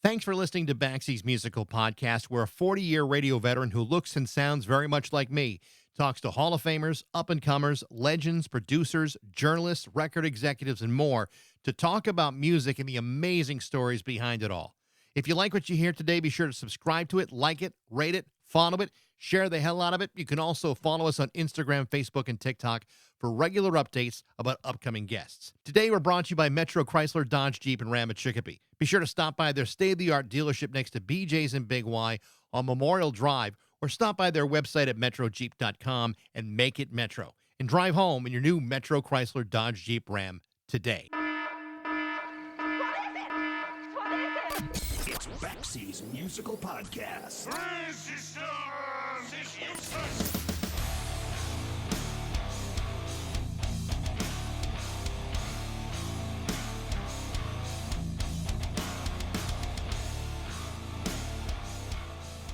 Thanks for listening to Baxie's Musical Podcast, where a 40-year radio veteran who looks and sounds very much like me talks to Hall of Famers, up-and-comers, legends, producers, journalists, record executives, and more to talk about music and the amazing stories behind it all. If you like what you hear today, be sure to subscribe to it, like it, rate it, follow it, share the hell out of it. You can also follow us on Instagram, Facebook, and TikTok for regular updates about upcoming guests. Today, we're brought to you by Metro Chrysler, Dodge, Jeep, and Ram at Chicopee. Be sure to stop by their state-of-the-art dealership next to BJ's and Big Y on Memorial Drive, or stop by their website at metrojeep.com and make it Metro. And drive home in your new Metro Chrysler, Dodge, Jeep, Ram today. It's Baxie's Musical Podcast.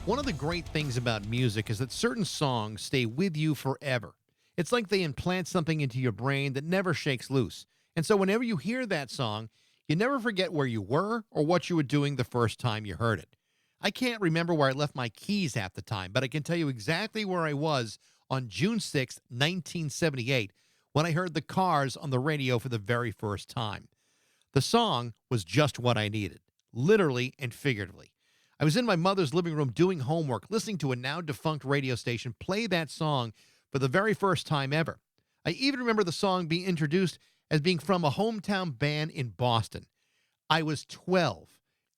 One of the great things about music is that certain songs stay with you forever. It's like they implant something into your brain that never shakes loose. And so whenever you hear that song, you never forget where you were or what you were doing the first time you heard it. I can't remember where I left my keys half the time, but I can tell you exactly where I was on June 6th, 1978, when I heard the Cars on the radio for the very first time. The song was just what I needed, literally and figuratively. I was in my mother's living room doing homework, listening to a now-defunct radio station play that song for the very first time ever. I even remember the song being introduced as being from a hometown band in Boston. I was 12,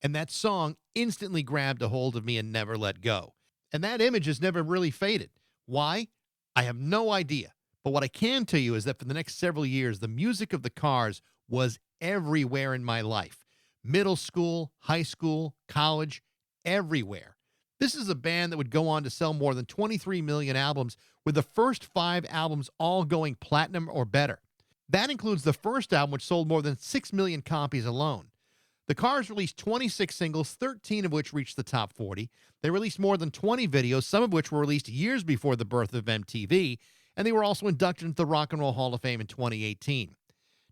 and that song instantly grabbed a hold of me and never let go. And that image has never really faded. Why? I have no idea. But what I can tell you is that for the next several years, the music of the Cars was everywhere in my life. Middle school, high school, college, everywhere. This is a band that would go on to sell more than 23 million albums, with the first 5 albums all going platinum or better. That includes the first album, which sold more than 6 million copies alone. The Cars released 26 singles, 13 of which reached the top 40. They released more than 20 videos, some of which were released years before the birth of MTV, and they were also inducted into the Rock and Roll Hall of Fame in 2018.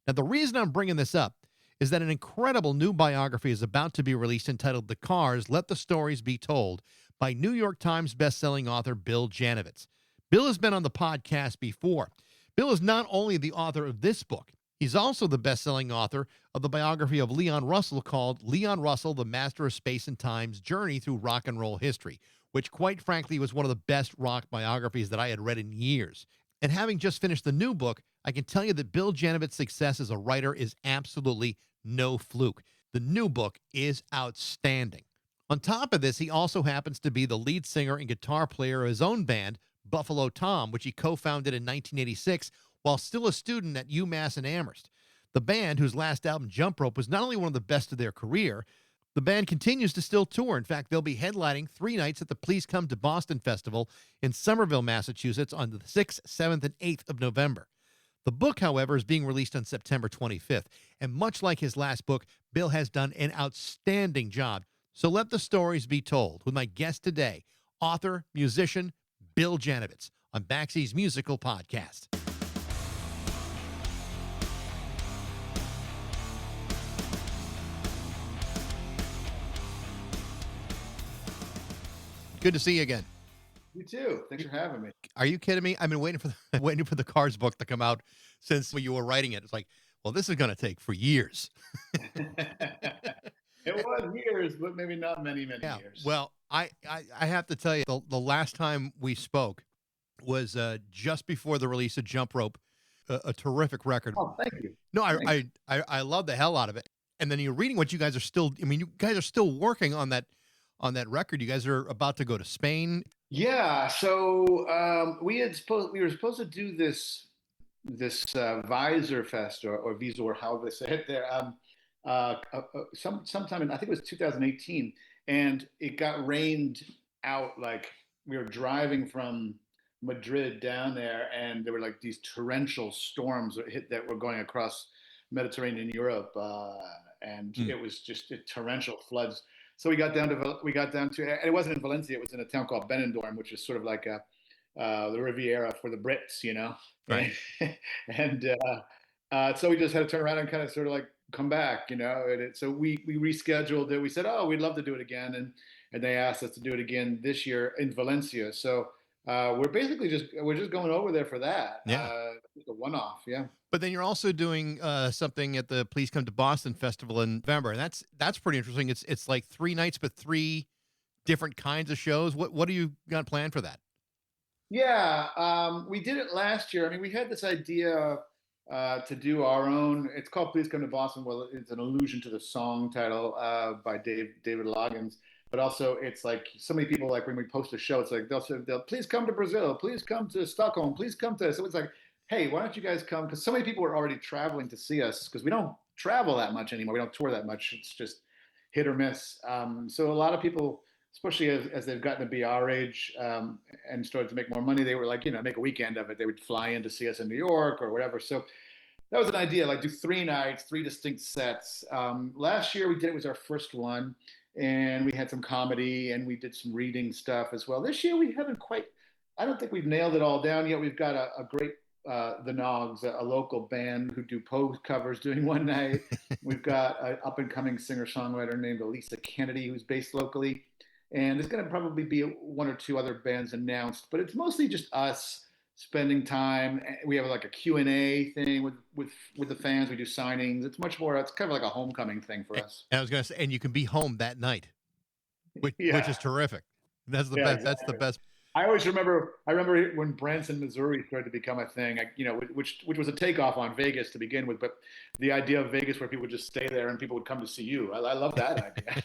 Now, the reason I'm bringing this up is that an incredible new biography is about to be released entitled The Cars, Let the Stories Be Told, by New York Times bestselling author Bill Janovitz. Bill has been on the podcast before. Bill is not only the author of this book, he's also the best-selling author of the biography of Leon Russell called Leon Russell, The Master of Space and Time's Journey Through Rock and Roll History, which quite frankly was one of the best rock biographies that I had read in years. And having just finished the new book, I can tell you that Bill Janovitz's success as a writer is absolutely no fluke. The new book is outstanding. On top of this, he also happens to be the lead singer and guitar player of his own band, Buffalo Tom, which he co-founded in 1986 while still a student at UMass in Amherst. The band, whose last album, Jump Rope, was not only one of the best of their career, the band continues to still tour. In fact, they'll be headlining 3 nights at the Please Come to Boston Festival in Somerville, Massachusetts on the 6th, 7th, and 8th of November. The book, however, is being released on September 25th, and much like his last book, Bill has done an outstanding job. So let the stories be told with my guest today, author, musician, Bill Janovitz, on Baxie's Musical Podcast. Good to see you again. You too. Thanks for having me. Are you kidding me? I've been waiting for the Cars book to come out since you were writing it. It's like, well, this is going to take for years. It was years, but maybe not many years. Well, I have to tell you, the last time we spoke was just before the release of Jump Rope, a terrific record. Oh, thank you. No, I love the hell out of it. And then you're reading what you guys are still. I mean, you guys are still working on that record. You guys are about to go to Spain. Yeah. So we were supposed to do this Visor Fest or Visor, however they say it there. Sometime in, I think it was 2018, and it got rained out. Like, we were driving from Madrid down there, and there were like these torrential storms that were going across Mediterranean Europe, and it was just torrential floods. So we got down to, and it wasn't in Valencia, it was in a town called Benidorm, which is sort of like the Riviera for the Brits, you know? Right. And so we just had to turn around and kind of sort of like come back, so we rescheduled it. We said, oh, we'd love to do it again, and they asked us to do it again this year in Valencia. So we're just going over there for that. Yeah. Just a one-off, yeah. But then you're also doing something at the Please Come to Boston Festival in November, and that's pretty interesting. It's like 3 nights, but three different kinds of shows. What do you got planned for that? Yeah, we did it last year. I mean, we had this idea to do our own. It's called "Please Come to Boston." Well, it's an allusion to the song title by David Loggins. But also, it's like so many people, like when we post a show, it's like they'll say, "Please come to Brazil. Please come to Stockholm. Please come to." So it's like, hey, why don't you guys come? Because so many people are already traveling to see us because we don't travel that much anymore. We don't tour that much. It's just hit or miss. So a lot of people, especially as they've gotten to be our age and started to make more money, they were like, make a weekend of it. They would fly in to see us in New York or whatever. So that was an idea, like do 3 nights, three distinct sets. Last year we did, it was our first one, and we had some comedy and we did some reading stuff as well. This year we haven't quite, I don't think we've nailed it all down yet. We've got a great, the Nogs, a local band who do Poe covers, doing one night. We've got an up and coming singer songwriter named Elisa Kennedy who's based locally, and there's going to probably be one or two other bands announced, but it's mostly just us spending time. We have like a Q&A thing with the fans. We do signings. It's much more, it's kind of like a homecoming thing for us. And I was going to say, and you can be home that night, which Yeah, is terrific. That's the yeah, best. That's the exactly. best. I remember when Branson, Missouri started to become a thing, which was a takeoff on Vegas to begin with, but the idea of Vegas where people would just stay there and people would come to see you. I love that idea.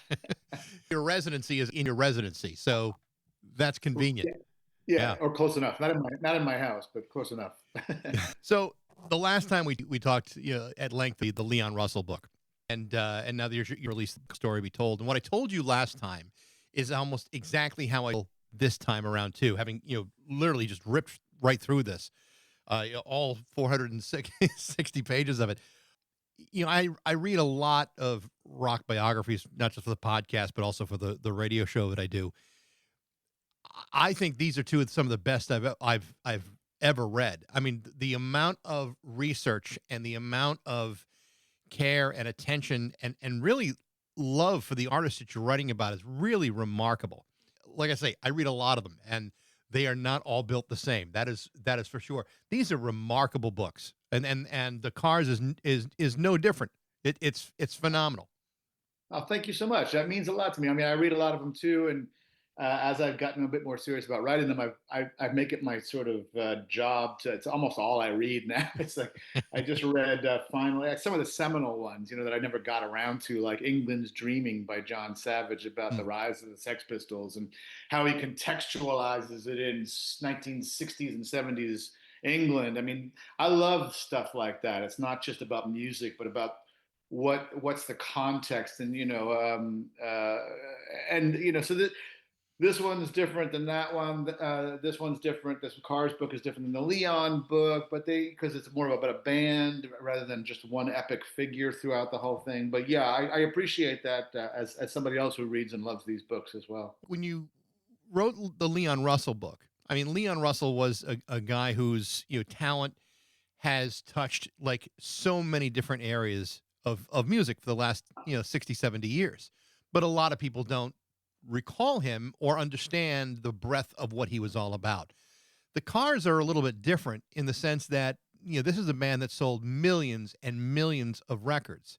Your residency is in your residency, so that's convenient. Yeah, yeah, Yeah. or close enough. Not in my house, but close enough. So the last time we talked, at length, the Leon Russell book, and now that you released the story be told, and what I told you last time is almost exactly how I feel this time around too, having literally just ripped right through this, all 460 pages of it. I read a lot of rock biographies, not just for the podcast, but also for the radio show that I do. I think these are two of some of the best I've ever read. I mean, the amount of research and the amount of care and attention and really love for the artist that you're writing about is really remarkable. Like I say, I read a lot of them, and they are not all built the same. That is for sure. These are remarkable books, and the Cars is no different. It's phenomenal. Oh, thank you so much. That means a lot to me. I mean, I read a lot of them too, and as I've gotten a bit more serious about writing them, I make it my sort of job to. It's almost all I read now. It's like I just read finally some of the seminal ones, that I never got around to, like England's Dreaming by John Savage, about Hmm. the rise of the Sex Pistols and how he contextualizes it in 1960s and 70s England. I mean, I love stuff like that. It's not just about music, but about what's the context, and so this one's different than that one. This one's different. This Cars book is different than the Leon book, but because it's more about a band rather than just one epic figure throughout the whole thing. But yeah, I appreciate that as somebody else who reads and loves these books as well. When you wrote the Leon Russell book, I mean, Leon Russell was a guy whose talent has touched like so many different areas of music for the last 60, 70 years, but a lot of people don't recall him or understand the breadth of what he was all about. The Cars are a little bit different in the sense that this is a band that sold millions and millions of records,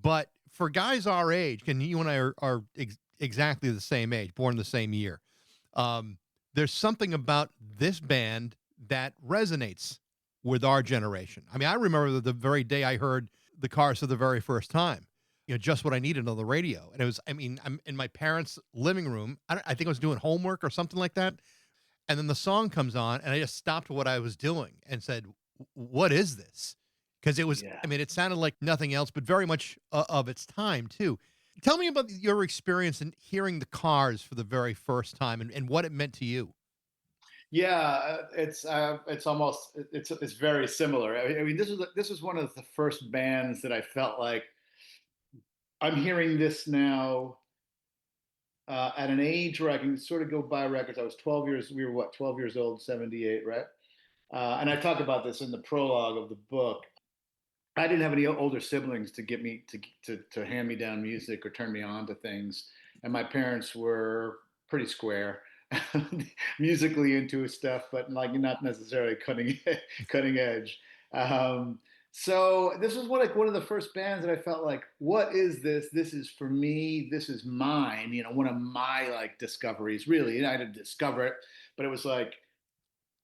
but for guys our age, and you and I are exactly the same age, born the same year, there's something about this band that resonates with our generation. I mean, I remember the very day I heard the Cars for the very first time. Just what I needed on the radio, and it was. I mean, I'm in my parents' living room. I think I was doing homework or something like that, and then the song comes on, and I just stopped what I was doing and said, "What is this?" Because it was. Yeah. I mean, it sounded like nothing else, but very much of its time too. Tell me about your experience in hearing the Cars for the very first time and what it meant to you. Yeah, it's almost it's very similar. I mean, this was one of the first bands that I felt like I'm hearing this now at an age where I can sort of go buy records. I was 12 years. We were what, 12 years old, 78, right? And I talk about this in the prologue of the book. I didn't have any older siblings to get me to hand me down music or turn me on to things, and my parents were pretty square, musically into stuff, but like not necessarily cutting edge. Um, so this was like one of the first bands that I felt like, what is this? This is for me. This is mine. You know, one of my like discoveries. Really, and I didn't discover it, but it was like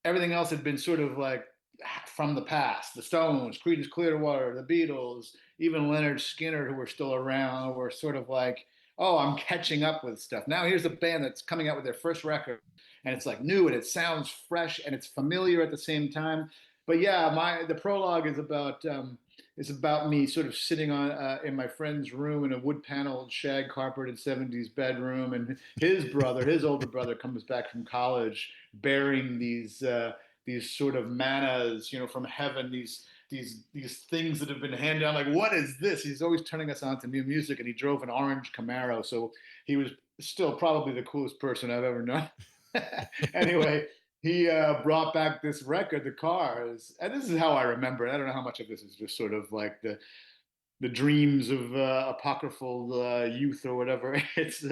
everything else had been sort of like from the past. The Stones, Creedence Clearwater, the Beatles, even Leonard Skinner, who were still around, were sort of like, oh, I'm catching up with stuff. Now here's a band that's coming out with their first record, and it's like new and it sounds fresh and it's familiar at the same time. But yeah, the prologue is about me sort of sitting on in my friend's room in a wood paneled shag carpeted 70s bedroom, and his older brother, comes back from college bearing these sort of mannas, you know, from heaven, these things that have been handed down. Like, what is this? He's always turning us on to new music, and he drove an orange Camaro, so he was still probably the coolest person I've ever known. Anyway, he brought back this record, The Cars, and this is how I remember it. I don't know how much of this is just sort of like the dreams of apocryphal youth or whatever. I just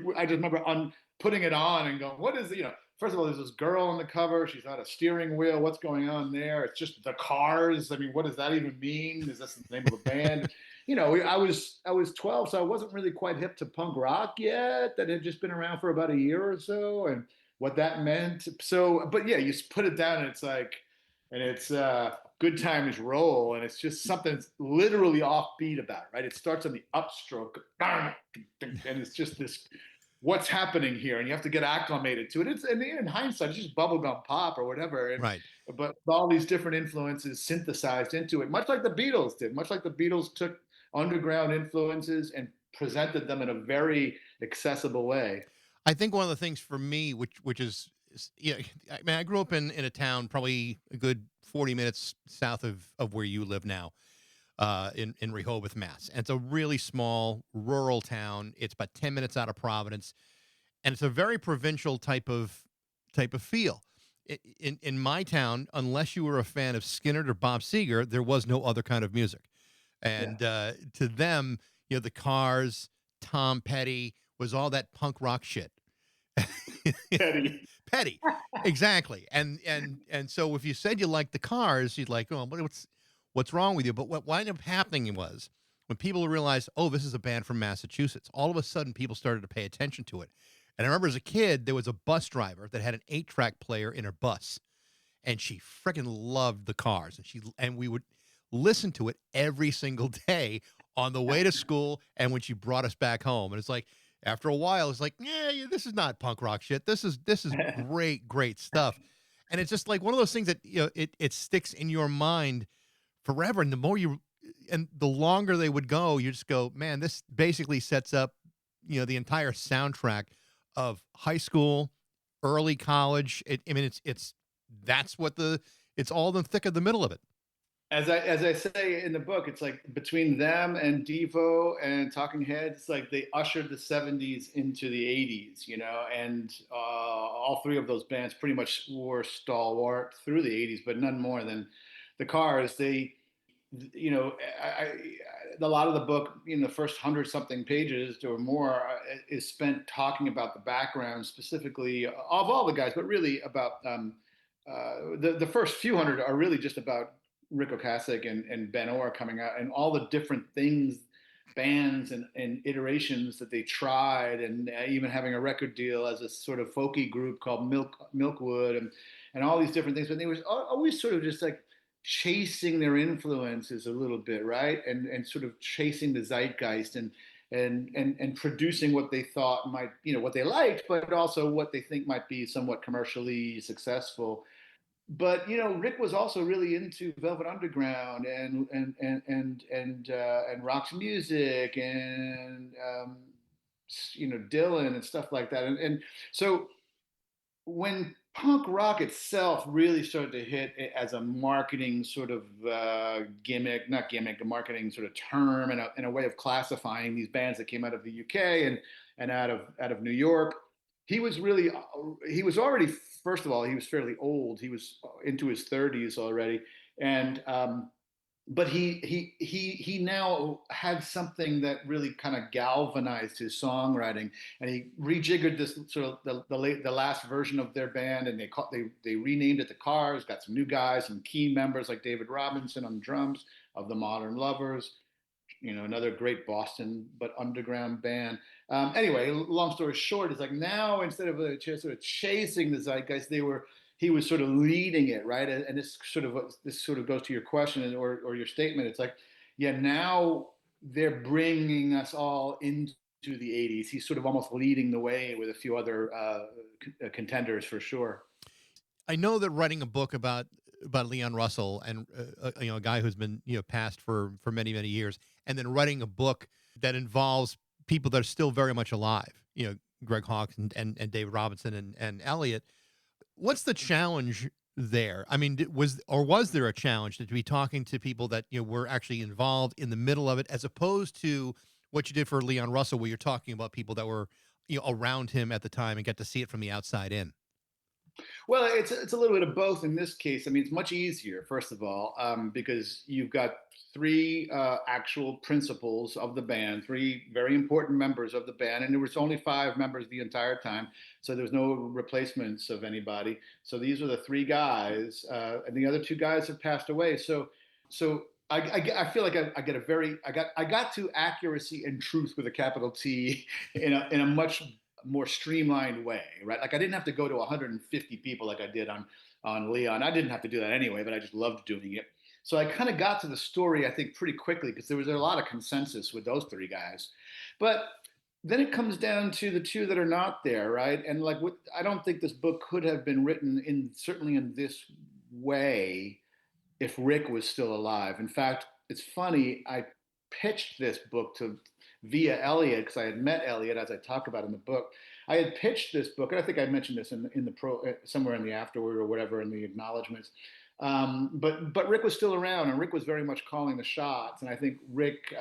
remember on putting it on and going, what is it? You know, first of all, there's this girl on the cover. She's not a steering wheel. What's going on there? It's just The Cars. I mean, what does that even mean? Is this the name of the band? You know, I was 12, so I wasn't really quite hip to punk rock yet. That had just been around for about a year or so, and what that meant. So, but yeah, you put it down, and it's like, and it's Good Times Roll, and it's just something that's literally offbeat about it, right? It starts on the upstroke, and it's just this, what's happening here, and you have to get acclimated to it. And in hindsight, it's just bubblegum pop or whatever, Right. but all these different influences synthesized into it, much like the Beatles did, much like the Beatles took underground influences and presented them in a very accessible way. I think one of the things for me, which yeah, I mean, I grew up in a town probably a good 40 minutes south of where you live now, in Rehoboth, Mass. And it's a really small rural town. It's about 10 minutes out of Providence, and it's a very provincial type of feel. In my town, unless you were a fan of Skinner or Bob Seger, there was no other kind of music. Yeah. And to them, you know, the Cars, Tom Petty was all that punk rock shit. Petty. Petty, exactly. And so if you said you liked the Cars, you'd like, oh, what's wrong with you? But what wound up happening was when people realized, oh, this is a band from Massachusetts, all of a sudden people started to pay attention to it. And I remember as a kid, there was a bus driver that had an 8-track player in her bus, and she freaking loved the Cars, and we would listen to it every single day on the way to school and when she brought us back home. And it's like after a while, it's like, yeah, this is not punk rock shit. This is great stuff. And it's just like one of those things that, you know, it sticks in your mind forever. And the longer they would go, you just go, man, this basically sets up, you know, the entire soundtrack of high school, early college. I mean, it's all the thick of the middle of it. As I say in the book, it's like between them and Devo and Talking Heads, it's like they ushered the '70s into the '80s, you know, and all three of those bands pretty much were stalwart through the '80s, but none more than the Cars. They, you know, a lot of the book, you know, the first 100 something pages or more is spent talking about the background specifically of all the guys, but really about the first few hundred are really just about Rick Ocasek and Ben Orr coming out and all the different things, bands and iterations that they tried, and even having a record deal as a sort of folky group called Milkwood, and all these different things. But they was always sort of just like chasing their influences a little bit, right? And sort of chasing the zeitgeist and producing what they thought might, you know, what they liked, but also what they think might be somewhat commercially successful. But you know, Rick was also really into Velvet Underground and rock's music and you know, Dylan and stuff like that. And so when punk rock itself really started to hit it as a marketing sort of gimmick, not gimmick, a marketing sort of term and a way of classifying these bands that came out of the UK and out of New York, he was really he was already, first of all, he was fairly old. He was into his 30s already, and but he now had something that really kind of galvanized his songwriting, and he rejiggered this sort of the last version of their band, and they renamed it the Cars, got some new guys and key members like David Robinson on drums of the Modern Lovers, another great Boston but underground band. Anyway, long story short, it's like now instead of sort of chasing the zeitgeist, he was sort of leading it, right? And this sort of goes to your question or your statement. It's like, yeah, now they're bringing us all into the '80s. He's sort of almost leading the way with a few other contenders for sure. I know that writing a book about Leon Russell and a guy who's been passed for many years, and then writing a book that involves people that are still very much alive, Greg Hawkes and David Robinson and Elliot. What's the challenge there? I mean, was there a challenge to be talking to people that were actually involved in the middle of it, as opposed to what you did for Leon Russell, where you're talking about people that were around him at the time and get to see it from the outside in? Well, it's a little bit of both in this case. I mean, it's much easier, first of all, because you've got three actual principals of the band, three very important members of the band, and there was only five members the entire time, so there was no replacements of anybody. So these were the three guys, and the other two guys have passed away. So I feel like I got to accuracy and truth with a capital T in a much more streamlined way, right? Like I didn't have to go to 150 people like I did on Leon. I didn't have to do that anyway, but I just loved doing it. So I kind of got to the story, I think, pretty quickly because there was a lot of consensus with those three guys. But then it comes down to the two that are not there, right? And like, I don't think this book could have been written certainly in this way if Rick was still alive. In fact, it's funny. I pitched this book via Elliot, because I had met Elliot, as I talk about in the book. I had pitched this book, and I think I mentioned this in the somewhere in the afterword or whatever in the acknowledgments. But Rick was still around, and Rick was very much calling the shots. And I think Rick,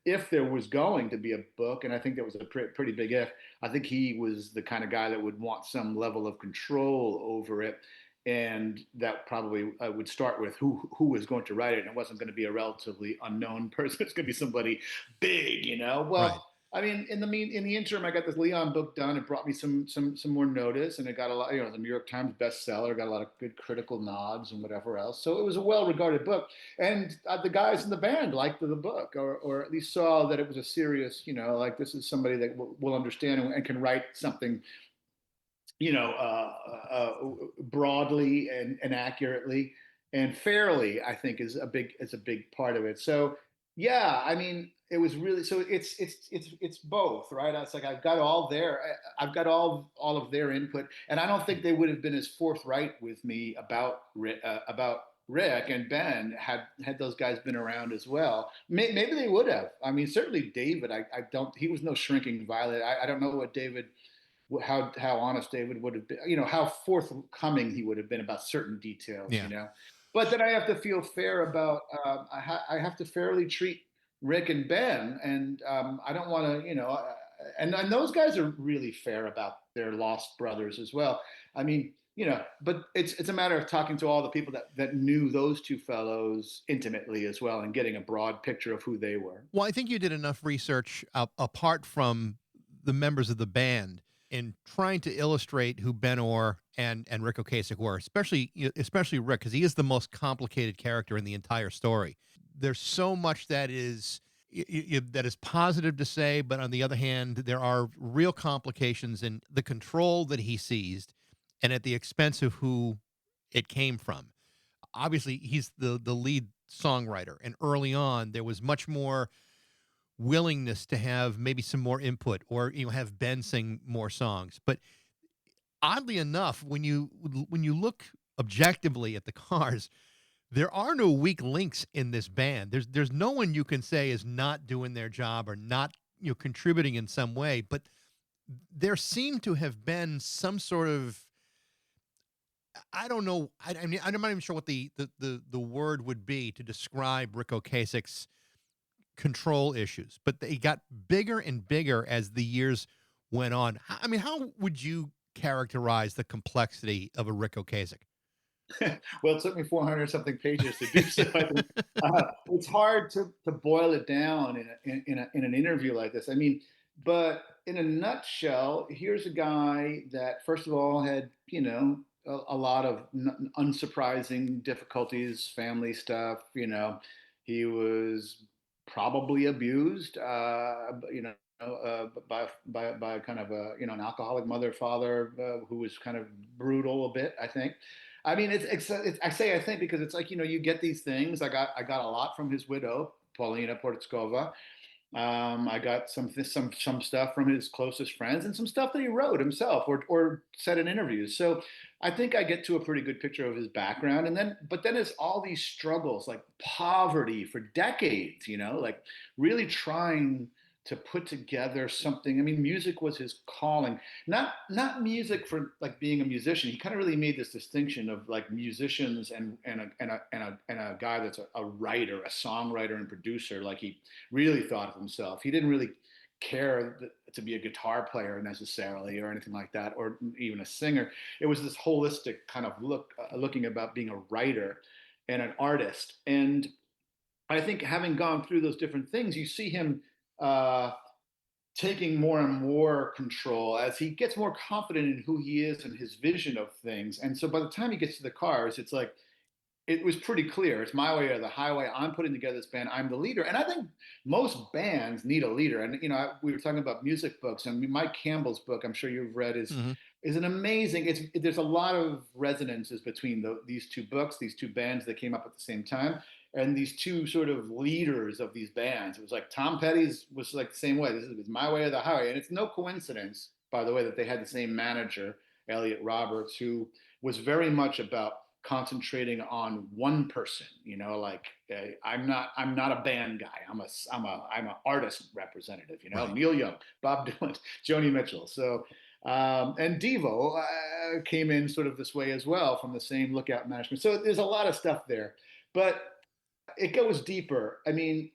if there was going to be a book, and I think that was a pretty big if, I think he was the kind of guy that would want some level of control over it. And that probably would start with who was going to write it. And it wasn't going to be a relatively unknown person. It's going to be somebody big, Right. Well, I mean, in the interim, I got this Leon book done. It brought me some more notice, and it got a lot. The New York Times bestseller, got a lot of good critical nods and whatever else. So it was a well-regarded book, and the guys in the band liked the book, or at least saw that it was a serious, like this is somebody that will understand and can write something broadly and accurately and fairly, I think is a big part of it. So yeah, I mean, it was really, so it's both, right? It's like I've got all of their input, and I don't think they would have been as forthright with me about Rick and Ben had those guys been around as well. Maybe they would have. I mean, certainly David. I don't. He was no shrinking violet. I don't know what David, how honest David would have been, how forthcoming he would have been about certain details, Yeah. But then I have to feel fair about, I have to fairly treat Rick and Ben, and I don't want to, and those guys are really fair about their lost brothers as well. I mean, but it's a matter of talking to all the people that knew those two fellows intimately as well, and getting a broad picture of who they were. Well, I think you did enough research apart from the members of the band in trying to illustrate who Ben Orr and Rick Ocasek were, especially Rick, because he is the most complicated character in the entire story. There's so much that is that is positive to say, but on the other hand, there are real complications in the control that he seized, and at the expense of who it came from. Obviously, he's the lead songwriter, and early on, there was much more willingness to have maybe some more input, or have Ben sing more songs. But oddly enough, when you look objectively at the Cars, there are no weak links in this band. There's no one you can say is not doing their job or not contributing in some way. But there seemed to have been some sort of, I don't know. I mean, I'm not even sure what the word would be to describe Rick Ocasek's control issues, but they got bigger and bigger as the years went on. I mean, how would you characterize the complexity of a Rick Ocasek? Well, it took me 400 something pages to do so. I think it's hard to boil it down in an interview like this. I mean, but in a nutshell, here's a guy that first of all had a lot of unsurprising difficulties, family stuff. He was probably abused. By kind of a an alcoholic mother father who was kind of brutal a bit, I think. I mean, I say I think because it's like you get these things. I got a lot from his widow, Paulina Portskova. I got some stuff from his closest friends and some stuff that he wrote himself or said in interviews. So I think I get to a pretty good picture of his background. But then it's all these struggles like poverty for decades. Like really trying to put together something. I mean, music was his calling. Not music for like being a musician. He kind of really made this distinction of like musicians and a guy that's a writer, a songwriter and producer. Like he really thought of himself. He didn't really care to be a guitar player necessarily or anything like that, or even a singer. It was this holistic kind of looking about being a writer and an artist. And I think having gone through those different things, you see him uh, taking more and more control as he gets more confident in who he is and his vision of things. And so by the time he gets to the Cars, it's like it was pretty clear. It's my way or the highway. I'm putting together this band. I'm the leader. And I think most bands need a leader. And we were talking about music books, and Mike Campbell's book, I'm sure you've read, Mhm. is an amazing. There's a lot of resonances between these two books, these two bands that came up at the same time, and these two sort of leaders of these bands. It was like Tom Petty's was like the same way. This is my way or the highway. And it's no coincidence, by the way, that they had the same manager, Elliot Roberts, who was very much about concentrating on one person. Like I'm not a band guy. I'm an artist representative. Right. Neil Young, Bob Dylan, Joni Mitchell. So and Devo came in sort of this way as well from the same Lookout management. So there's a lot of stuff there, but it goes deeper. I mean,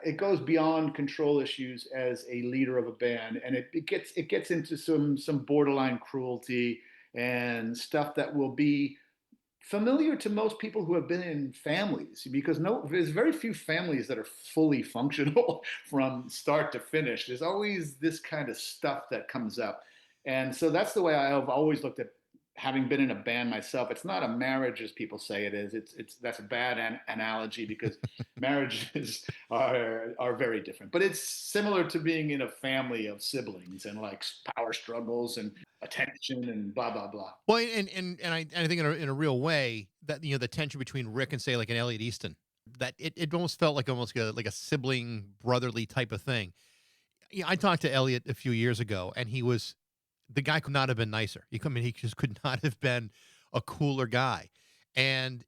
it goes beyond control issues as a leader of a band, and it gets into some borderline cruelty and stuff that will be familiar to most people who have been in families because there's very few families that are fully functional from start to finish. There's always this kind of stuff that comes up. And so that's the way I've always looked at having been in a band myself. It's not a marriage as people say it is. It's that's a bad analogy because marriages are very different. But it's similar to being in a family of siblings and like power struggles and attention and blah blah blah. Well, and I think in a real way that the tension between Rick and say like an Elliot Easton, that it almost felt like almost like a sibling brotherly type of thing. I talked to Elliot a few years ago, and the guy could not have been nicer. I mean, he just could not have been a cooler guy. And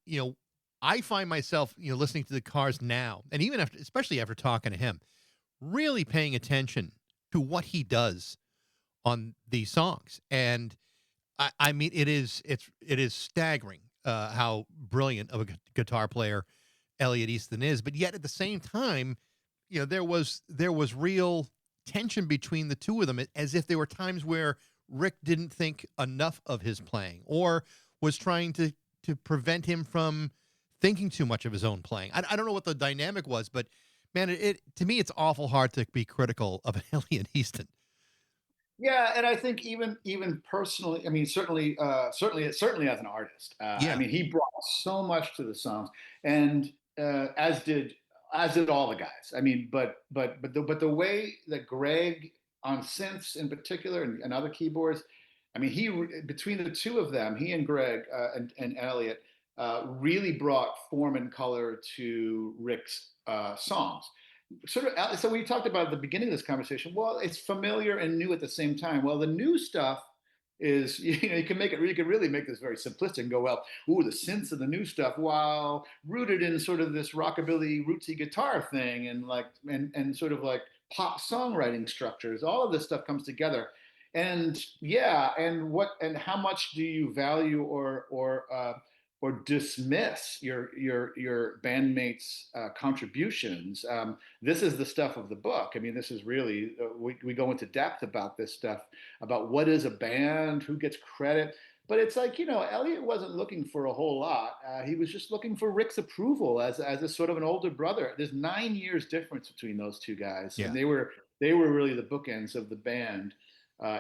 I find myself listening to the Cars now, and even after, especially after talking to him, really paying attention to what he does on these songs. And I mean, it is staggering how brilliant of a guitar player Elliot Easton is. But yet at the same time, there was real tension between the two of them, as if there were times where Rick didn't think enough of his playing or was trying to prevent him from thinking too much of his own playing. I don't know what the dynamic was, but man, it to me it's awful hard to be critical of Elliot Easton. Yeah, and I think even personally, I mean, certainly as an artist, I Yeah. mean, he brought so much to the songs, and as did all the guys. I mean, but the way that Greg on synths in particular and other keyboards, I mean, between the two of them, he and Greg and Elliot really brought form and color to Rick's songs sort of so we talked about at the beginning of this conversation. Well, it's familiar and new at the same time. Well, the new stuff is you can really make this very simplistic and go, well, ooh, the synths of the new stuff, while rooted in sort of this rockabilly rootsy guitar thing and like and sort of like pop songwriting structures. All of this stuff comes together. And yeah, and how much do you value or dismiss your bandmates' contributions. This is the stuff of the book. I mean, this is really we go into depth about this stuff, about what is a band, who gets credit. But it's like, Elliot wasn't looking for a whole lot. He was just looking for Rick's approval as a sort of an older brother. There's 9 years difference between those two guys, and Yeah. they were really the bookends of the band,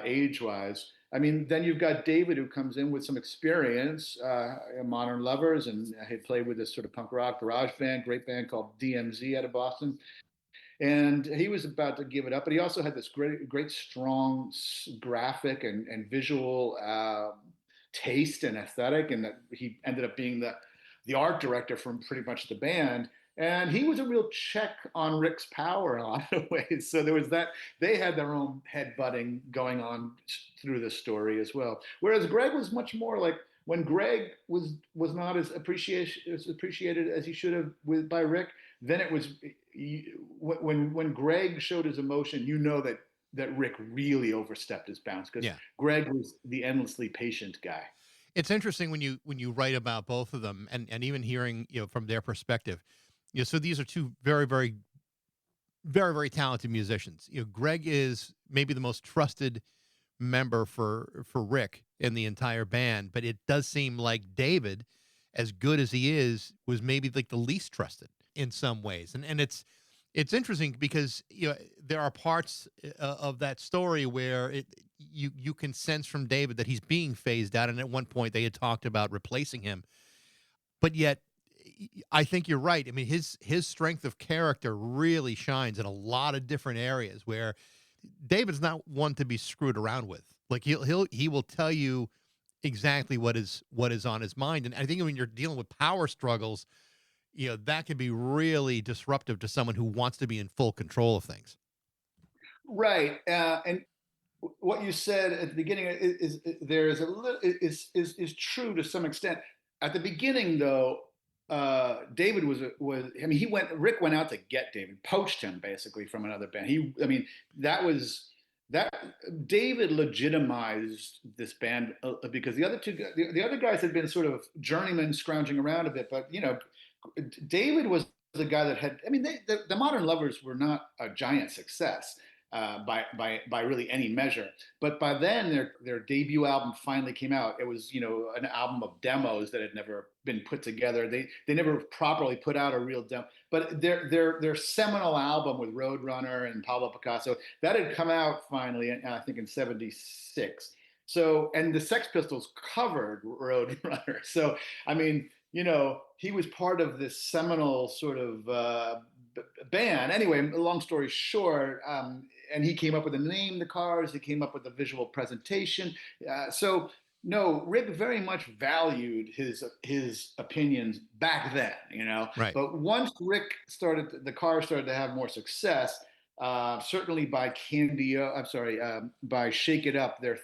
age-wise. I mean, then you've got David, who comes in with some experience, in Modern Lovers, and had played with this sort of punk rock garage band, great band called DMZ out of Boston. And he was about to give it up, but he also had this great, strong graphic and visual taste and aesthetic, and that he ended up being the art director from pretty much the band. And he was a real check on Rick's power in a lot of ways. So there was that. They had their own headbutting going on through the story as well. Whereas Greg was much more like, when Greg was not as appreciated as he should have by Rick, then it was when Greg showed his emotion, that Rick really overstepped his bounds, because Yeah. Greg was the endlessly patient guy. It's interesting when you write about both of them, and even hearing, from their perspective. So these are two very, very, very, very talented musicians. Greg is maybe the most trusted member for Rick in the entire band, but it does seem like David, as good as he is, was maybe like the least trusted in some ways. And it's interesting because there are parts of that story where you can sense from David that he's being phased out, and at one point they had talked about replacing him, but yet I think you're right. I mean, his strength of character really shines in a lot of different areas where David's not one to be screwed around with. Like he will tell you exactly what is on his mind. And I think when you're dealing with power struggles, that can be really disruptive to someone who wants to be in full control of things. Right. And what you said at the beginning there is a little is true to some extent. At the beginning, though, David was I mean, Rick went out to get David, poached him basically from another band. I mean, that David legitimized this band, because the other guys had been sort of journeymen scrounging around a bit, but David was the guy that had. I mean, the Modern Lovers were not a giant success, by really any measure. But by then, their debut album finally came out. It was an album of demos that had never been put together. They never properly put out a real demo. But their seminal album with Roadrunner and Pablo Picasso, that had come out finally, I think in '76. So, and the Sex Pistols covered Roadrunner. So, I mean, he was part of this seminal sort of band. Anyway, long story short, and he came up with the name, the Cars. He came up with the visual presentation. So no, Rick very much valued his opinions back then, Right. But once the Cars started to have more success, certainly by by Shake It Up, their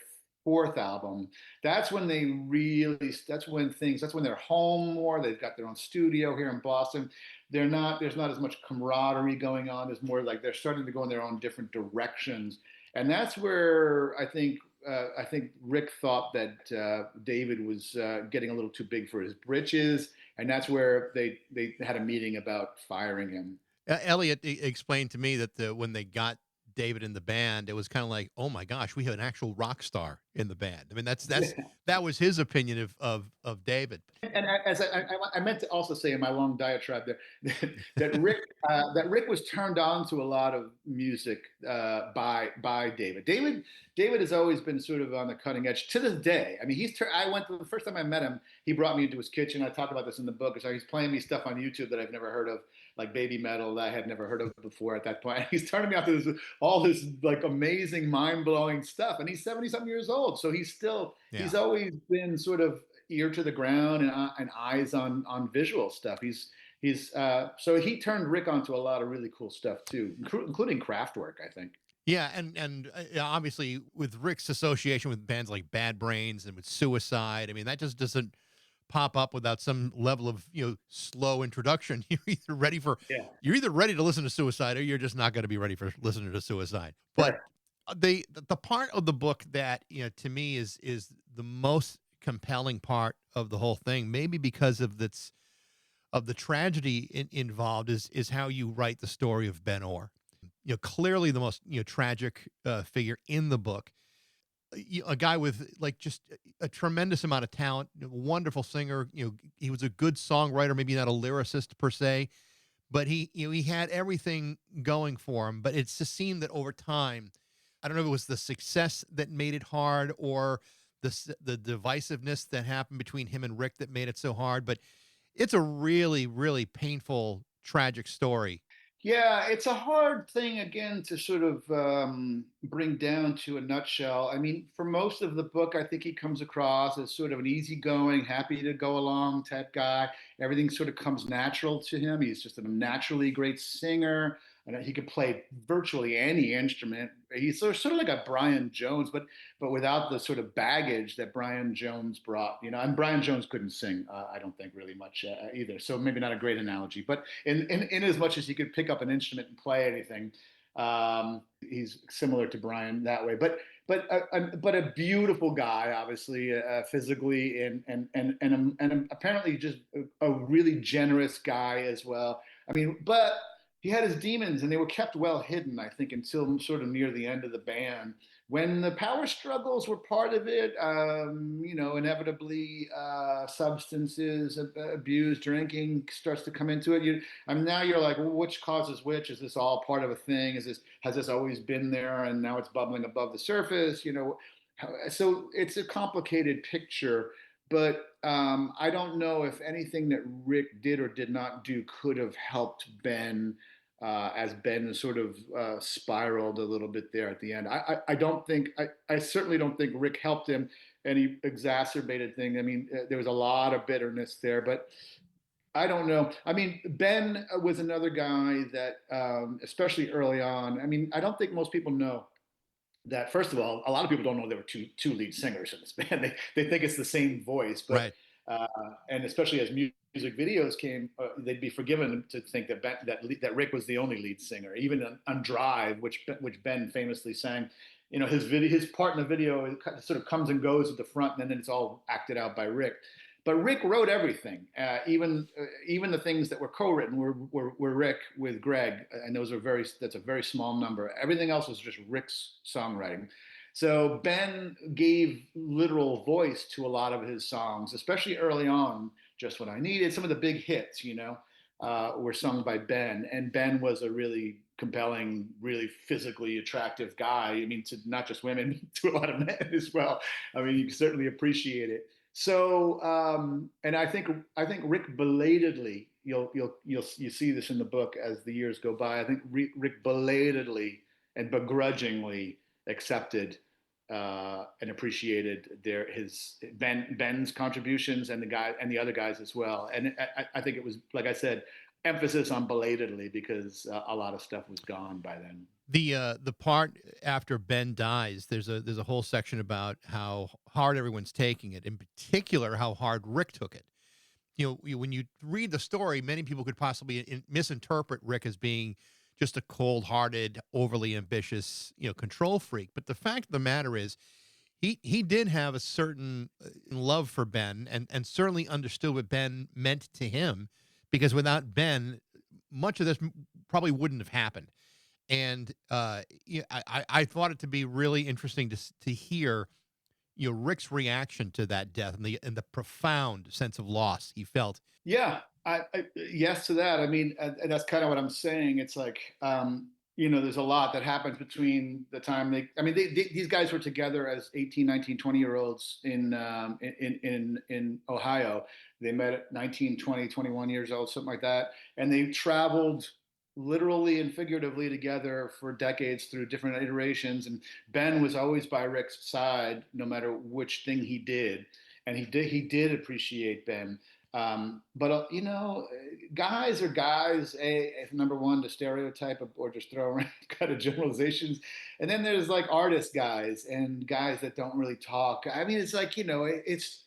fourth album. That's when that's when they're home more. They've got their own studio here in Boston. There's not as much camaraderie going on. There's more like they're starting to go in their own different directions. And that's where I think Rick thought that David was getting a little too big for his britches. And that's where they had a meeting about firing him. Elliot explained to me that when they got David in the band, it was kind of like, oh my gosh, we have an actual rock star in the band. I mean, that was his opinion of David. And as I meant to also say in my long diatribe there that Rick was turned on to a lot of music by David. David has always been sort of on the cutting edge to this day. I mean, the first time I met him, he brought me into his kitchen. I talk about this in the book. So he's playing me stuff on YouTube that I've never heard of, like baby metal that I had never heard of before at that point. He's turning me out to all this like amazing, mind-blowing stuff. And he's 70-something years old. So he's always been sort of ear to the ground and eyes on visual stuff. So he turned Rick onto a lot of really cool stuff too, including Kraftwerk, I think. Yeah, and obviously with Rick's association with bands like Bad Brains and with Suicide, I mean, that just doesn't pop up without some level of slow introduction. You're either ready to listen to Suicide, or you're just not going to be ready for listening to Suicide. But the part of the book that to me is the most compelling part of the whole thing, maybe because of the tragedy involved, is how you write the story of Ben Orr. Clearly the most tragic figure in the book. A guy with like just a tremendous amount of talent, wonderful singer. He was a good songwriter, maybe not a lyricist per se, but he had everything going for him. But it just seemed that over time, I don't know if it was the success that made it hard, or the divisiveness that happened between him and Rick that made it so hard. But it's a really, really painful, tragic story. Yeah, it's a hard thing again to sort of bring down to a nutshell. I mean, for most of the book, I think he comes across as sort of an easygoing, happy to go along type guy. Everything sort of comes natural to him. He's just a naturally great singer, and he could play virtually any instrument. He's sort of like a Brian Jones, but without the sort of baggage that Brian Jones brought. And Brian Jones couldn't sing, I don't think really much either. So maybe not a great analogy, but in as much as he could pick up an instrument and play anything, he's similar to Brian that way. But a beautiful guy, obviously, physically, and apparently just a really generous guy as well. I mean, but he had his demons, and they were kept well hidden, I think, until sort of near the end of the band. When the power struggles were part of it, inevitably substances abuse, drinking starts to come into it. I mean, now you're like, well, which causes which? Is this all part of a thing? Has this always been there, and now it's bubbling above the surface? So it's a complicated picture, but I don't know if anything that Rick did or did not do could have helped Ben, as Ben sort of spiraled a little bit there at the end. I don't think, I certainly don't think Rick helped him, and he exacerbated things. I mean, there was a lot of bitterness there, but I don't know. I mean, Ben was another guy that, especially early on, I mean, I don't think most people know that. First of all, a lot of people don't know there were two lead singers in this band. They think it's the same voice, but Right. uh, and especially as music videos came, they'd be forgiven to think that Rick was the only lead singer. Even on Drive, which Ben famously sang, his part in the video, it sort of comes and goes at the front, and then it's all acted out by Rick. But Rick wrote everything, even the things that were co-written were Rick with Greg, and that's a very small number. Everything else was just Rick's songwriting. So Ben gave literal voice to a lot of his songs, especially early on. Just What I Needed, some of the big hits, were sung by Ben, and Ben was a really compelling, really physically attractive guy. I mean, to not just women, to a lot of men as well. I mean, you can certainly appreciate it. So, and I think Rick belatedly, you see this in the book as the years go by. I think Rick belatedly and begrudgingly accepted and appreciated Ben's contributions, and the other guys as well. And I think it was, like I said, emphasis on belatedly, because a lot of stuff was gone by then. The part after Ben dies, there's a whole section about how hard everyone's taking it, in particular how hard Rick took it. When you read the story, many people could possibly misinterpret Rick as being just a cold-hearted, overly ambitious, control freak. But the fact of the matter is, he did have a certain love for Ben, and certainly understood what Ben meant to him, because without Ben, much of this probably wouldn't have happened. And I thought it to be really interesting to hear Rick's reaction to that death, and the profound sense of loss he felt. Yeah, yes to that. I mean, and that's kind of what I'm saying. It's like, there's a lot that happens between the time these guys were together as 18, 19, 20-year-olds in Ohio. They met at 19, 20, 21 years old, something like that. And they traveled literally and figuratively together for decades through different iterations. And Ben was always by Rick's side, no matter which thing he did. And he did appreciate Ben. But guys are guys. Number one, to stereotype or just throw around kind of generalizations, and then there's like artist guys and guys that don't really talk. I mean, it's like it's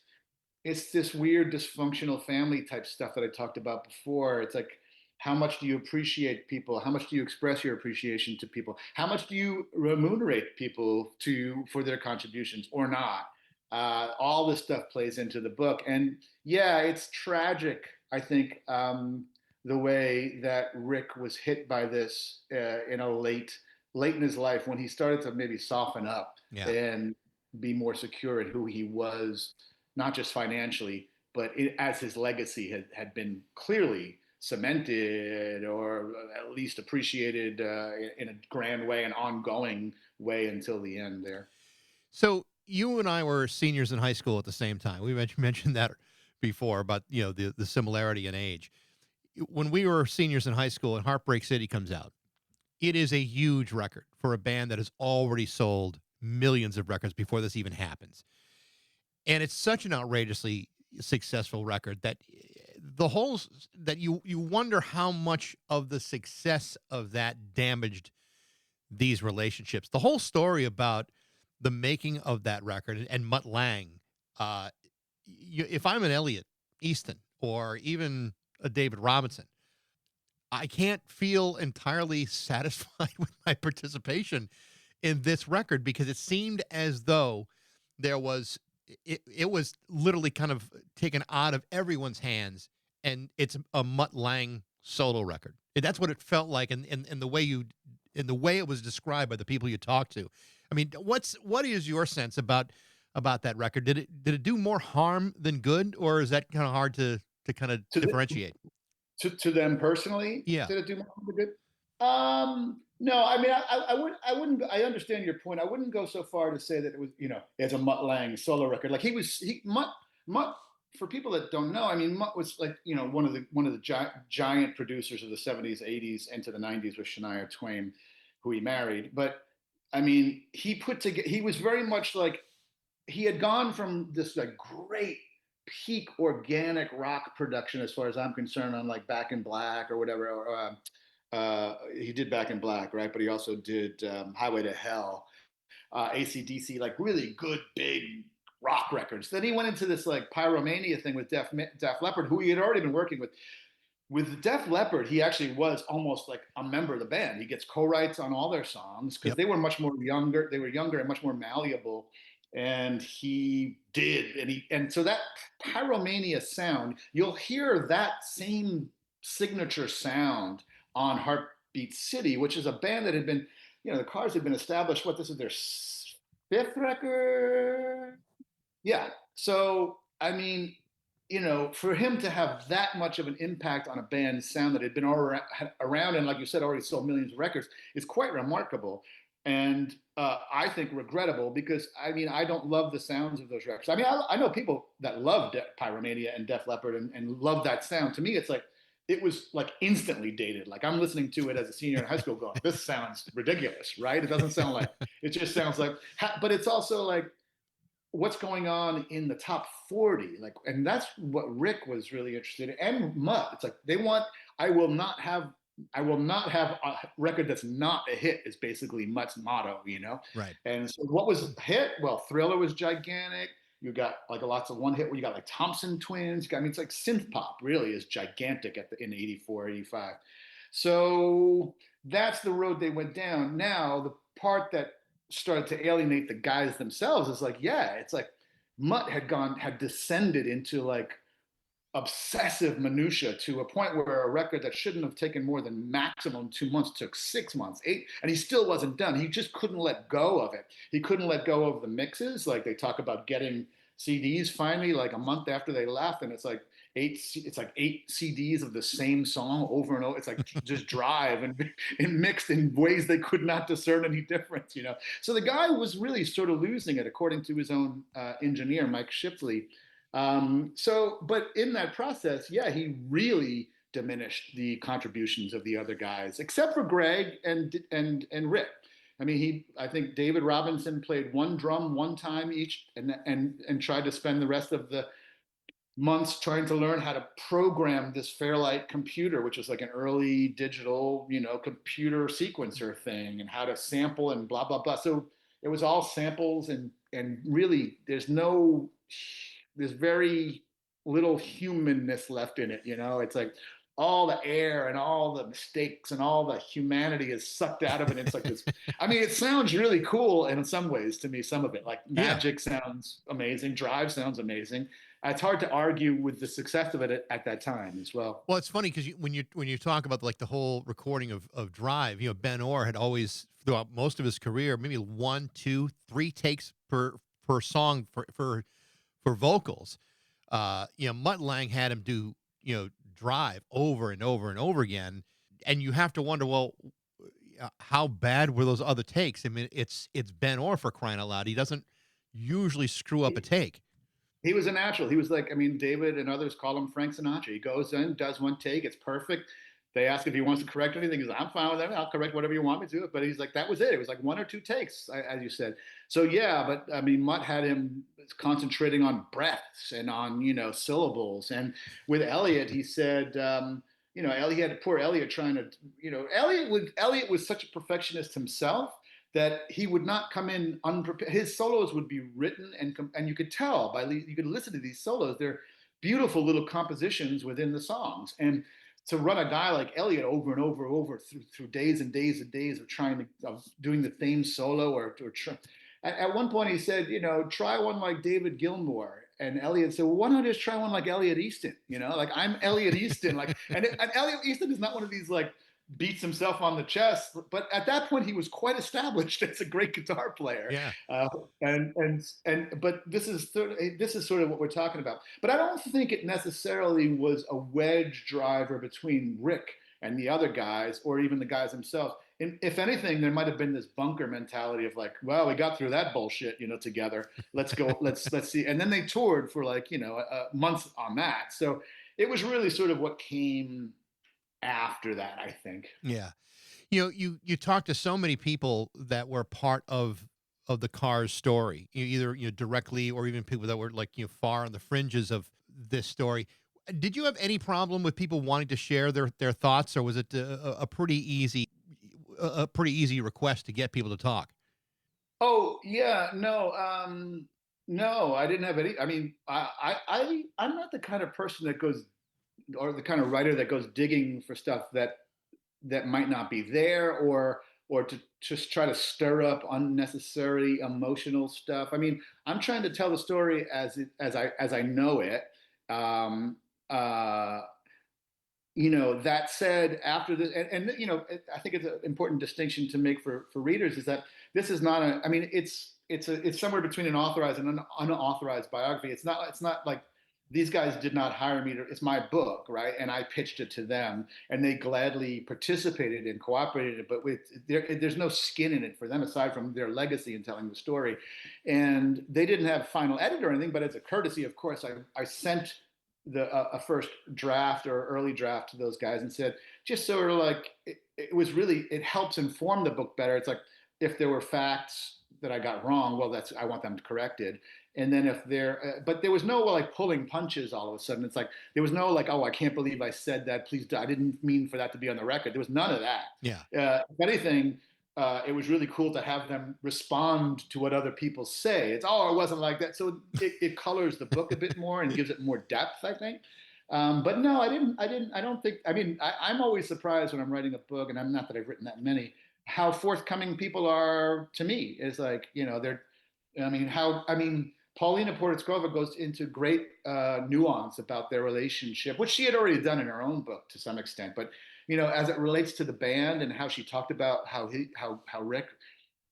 this weird dysfunctional family type stuff that I talked about before. It's like, how much do you appreciate people? How much do you express your appreciation to people? How much do you remunerate people for their contributions or not? All this stuff plays into the book, and yeah, it's tragic. I think the way that Rick was hit by this in a late in his life when he started to maybe soften up Yeah. and be more secure in who he was, not just financially, but as his legacy had been clearly cemented or at least appreciated in a grand way, an ongoing way until the end there. So you and I were seniors in high school at the same time. We mentioned that before about the similarity in age. When we were seniors in high school and Heartbreak City comes out, it is a huge record for a band that has already sold millions of records before this even happens. And it's such an outrageously successful record that the whole that you wonder how much of the success of that damaged these relationships. The whole story about the making of that record and Mutt Lange. Uh, if I'm an Elliot Easton or even a David Robinson, I can't feel entirely satisfied with my participation in this record because it seemed as though there was it was literally kind of taken out of everyone's hands, and it's a Mutt Lange solo record. And that's what it felt like, in the way in the way it was described by the people you talked to. I mean, what is your sense about that record? Did it do more harm than good, or is that kind of hard to kind of To the, differentiate? to them personally, Yeah. did it do more good? No, I mean, I wouldn't. I understand your point. I wouldn't go so far to say that it was, as a Mutt Lange solo record. Like Mutt. For people that don't know, I mean, Mutt was like, one of the giant producers of the '70s, '80s, into the '90s with Shania Twain, who he married. But I mean, he put together. He was very much like he had gone from this like great peak organic rock production, as far as I'm concerned, on like Back in Black or whatever. Or, he did Back in Black, right? But he also did Highway to Hell, ACDC, like really good big rock records. Then he went into this like pyromania thing with Def Leppard, who he had already been working with. With Def Leppard, he actually was almost like a member of the band. He gets co-writes on all their songs because Yep. they were much more younger. They were younger and much more malleable. And he did, and so that pyromania sound, you'll hear that same signature sound on Heartbeat City, which is a band that had been, the Cars had been established. What, this is their fifth record? Yeah. So, I mean, for him to have that much of an impact on a band's sound that had been around and, like you said, already sold millions of records is quite remarkable. And I think regrettable because, I mean, I don't love the sounds of those records. I mean, I know people that love Pyromania and Def Leppard and love that sound. To me, it's like, it was like instantly dated. Like I'm listening to it as a senior in high school going, this sounds ridiculous, right? It doesn't sound like, it just sounds like, but it's also like, what's going on in the top 40, like, and that's what Rick was really interested in, and Mutt. It's like they want, i will not have I will not have a record that's not a hit, is basically Mutt's motto. Right. And so what was a hit? Well, Thriller was gigantic. You got like lots of one hit where you got like Thompson Twins. I mean, it's like synth pop really is gigantic in 84, 85. So that's the road they went down. Now the part that started to alienate the guys themselves is like, yeah, it's like Mutt had descended into like obsessive minutia to a point where a record that shouldn't have taken more than maximum 2 months took 6 months, eight, and he still wasn't done. He just couldn't let go of it. He couldn't let go of the mixes. Like they talk about getting CDs finally, like a month after they left, and it's like eight CDs of the same song over and over. It's like just drive and mixed in ways they could not discern any difference. So the guy was really sort of losing it, according to his own engineer, Mike Shipley. But in that process, yeah, he really diminished the contributions of the other guys, except for Greg and Rick. I mean, I think David Robinson played one drum one time each, and tried to spend the rest of the months trying to learn how to program this Fairlight computer, which was like an early digital, computer sequencer thing, and how to sample and blah blah blah. So it was all samples, and really, there's very little humanness left in it. It's like all the air and all the mistakes and all the humanity is sucked out of it. It's like this. I mean, it sounds really cool in some ways to me. Some of it, like Yeah. Magic, sounds amazing. Drive sounds amazing. It's hard to argue with the success of it at that time as well. Well, it's funny because when you talk about like the whole recording of Drive, Ben Orr had always throughout most of his career maybe one, two, three takes per song for vocals. Mutt Lang had him do Drive over and over and over again, and you have to wonder, well, how bad were those other takes? I mean, it's Ben Orr, for crying out loud. He doesn't usually screw up a take. He was a natural. He was like, I mean, David and others call him Frank Sinatra. He goes in, does one take, it's perfect. They ask if he wants to correct anything. He's like, I'm fine with that. I'll correct whatever you want me to. But he's like, that was it. It was like one or two takes, as you said. So yeah, but I mean, Mutt had him concentrating on breaths and on syllables. And with Elliot, he said, Elliot, poor Elliot, trying to, Elliot was such a perfectionist himself that he would not come in unprepared. His solos would be written, and you could tell you could listen to these solos. They're beautiful little compositions within the songs, and to run a guy like Elliot over and over and over through days and days and days of doing the same solo at one point he said, try one like David Gilmour. And Elliot said, well, why not just try one like Elliot Easton? Like I'm Elliot Easton. And Elliot Easton is not one of these like beats himself on the chest, but at that point he was quite established as a great guitar player. Yeah. But this is sort of what we're talking about. But I don't think it necessarily was a wedge driver between Rick and the other guys, or even the guys themselves. And if anything, there might have been this bunker mentality of like, well, we got through that bullshit, together. Let's go. Let's see. And then they toured for like, months on that. So it was really sort of what came after that, I think. Yeah. You talk to so many people that were part of the Cars story, either directly or even people that were like far on the fringes of this story. Did you have any problem with people wanting to share their thoughts, or was it a pretty easy request to get people to talk? Oh yeah, no, I didn't have any. I mean, I'm not the kind of person that goes, or the kind of writer that goes digging for stuff that might not be there, or to just try to stir up unnecessary emotional stuff. I mean, I'm trying to tell the story as I know it. That said, after this, I think it's an important distinction to make for readers is that this is not I mean, it's somewhere between an authorized and an unauthorized biography. It's not like these guys did not hire me it's my book, right? And I pitched it to them, and they gladly participated and cooperated. But there's no skin in it for them aside from their legacy in telling the story. And they didn't have final edit or anything, but as a courtesy, of course, I sent a first draft or early draft to those guys and said, just sort of like it helps inform the book better. It's like if there were facts that I got wrong, well, I want them corrected. And then if but there was no like pulling punches all of a sudden. It's like there was no like, oh, I can't believe I said that. Please, I didn't mean for that to be on the record. There was none of that. Yeah. If anything, it was really cool to have them respond to what other people say. It wasn't like that. So it colors the book a bit more and gives it more depth, I think. But no, I don't think, I'm always surprised when I'm writing a book, and I'm not that I've written that many, how forthcoming people are to me. Is like, Paulina Porizkova goes into great nuance about their relationship, which she had already done in her own book to some extent. But as it relates to the band and how she talked about how Rick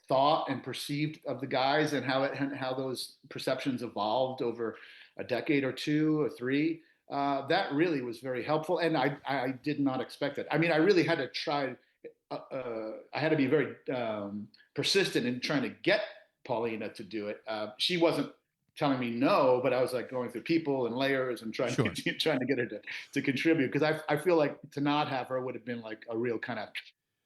thought and perceived of the guys, and how those perceptions evolved over a decade or two or three, that really was very helpful. And I did not expect it. I mean, I really had to try. I had to be very persistent in trying to get Paulina to do it. She wasn't telling me no, but I was like going through people and layers and trying to get her to contribute, because I feel like to not have her would have been like a real kind of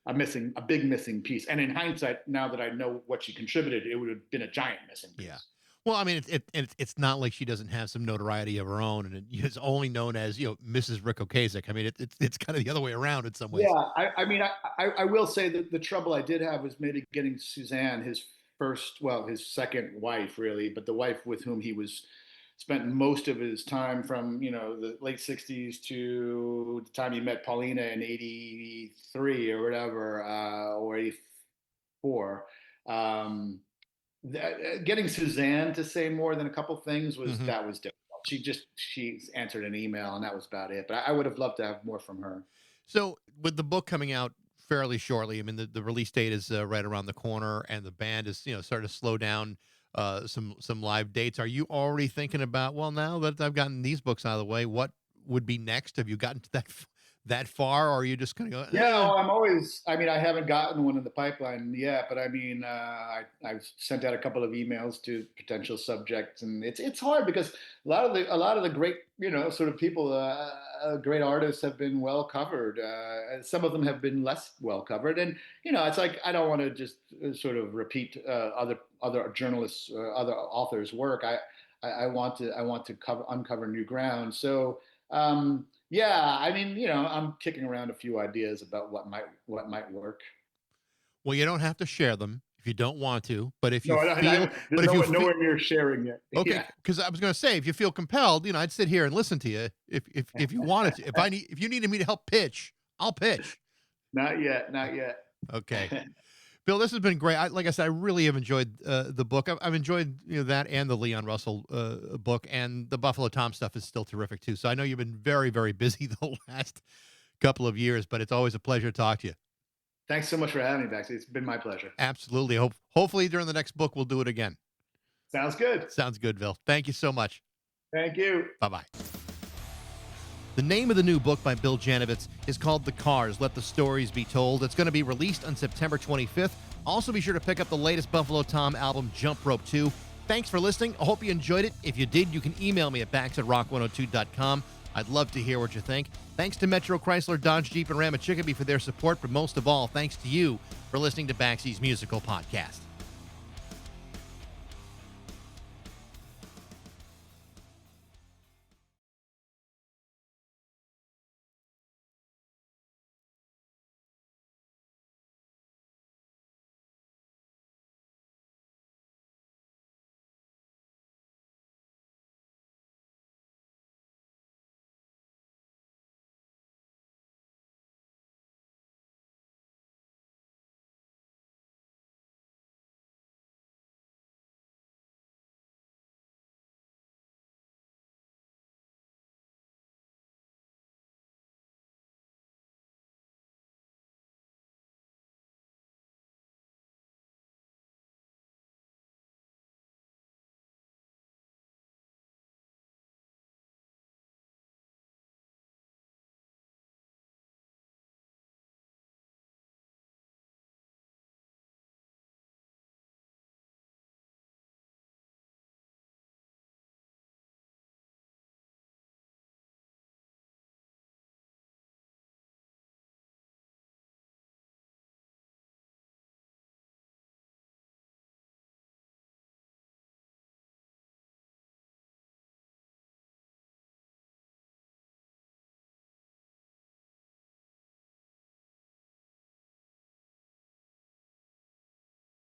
a big missing piece. And in hindsight, now that I know what she contributed, it would have been a giant missing piece. Yeah. Well, I mean, it's not like she doesn't have some notoriety of her own, and it's only known as Mrs. Rick Ocasek. I mean, it's kind of the other way around in some ways. Yeah, I will say that the trouble I did have was maybe getting Suzanne, his second wife, really, but the wife with whom he was spent most of his time from, the late 60s to the time he met Paulina in 83 or whatever, or 84. Um, Getting Suzanne to say more than a couple things Hmm. that was difficult. She answered an email and that was about it. But I would have loved to have more from her. So, with the book coming out fairly shortly, I mean, the release date is right around the corner, and the band is starting to slow down some live dates. Are you already thinking about, well, now that I've gotten these books out of the way, what would be next? Have you gotten to that far, or are you just going to go? Yeah, well, I'm always. I mean, I haven't gotten one in the pipeline yet, but I mean, I've sent out a couple of emails to potential subjects, and it's hard because a lot of the great, sort of people, great artists have been well covered. Some of them have been less well covered, and it's like I don't want to just sort of repeat other journalists, other authors' work. I want to uncover new ground. So. Yeah, I mean, I'm kicking around a few ideas about what might work. Well, you don't have to share them if you don't want to, but if No, you feel, there's but if you feel, nowhere near sharing yet. okay, Yeah, because I was going to say, if you feel compelled, I'd sit here and listen to you if you wanted to. If you needed me to help pitch, I'll pitch. not yet, not yet. Okay. Bill, this has been great. Like I said, I really have enjoyed the book. I've enjoyed that and the Leon Russell book, and the Buffalo Tom stuff is still terrific too. So I know you've been very, very busy the last couple of years, but it's always a pleasure to talk to you. Thanks so much for having me, Baxie. It's been my pleasure. Absolutely. Hopefully during the next book we'll do it again. Sounds good. Sounds good, Bill. Thank you so much. Thank you. Bye bye. The name of the new book by Bill Janovitz is called The Cars, Let the Stories Be Told. It's going to be released on September 25th. Also, be sure to pick up the latest Buffalo Tom album, Jump Rope 2. Thanks for listening. I hope you enjoyed it. If you did, you can email me at bax@rock102.com. I'd love to hear what you think. Thanks to Metro Chrysler, Dodge, Jeep, and Ram at Chicopee for their support, but most of all, thanks to you for listening to Baxie's Musical Podcast.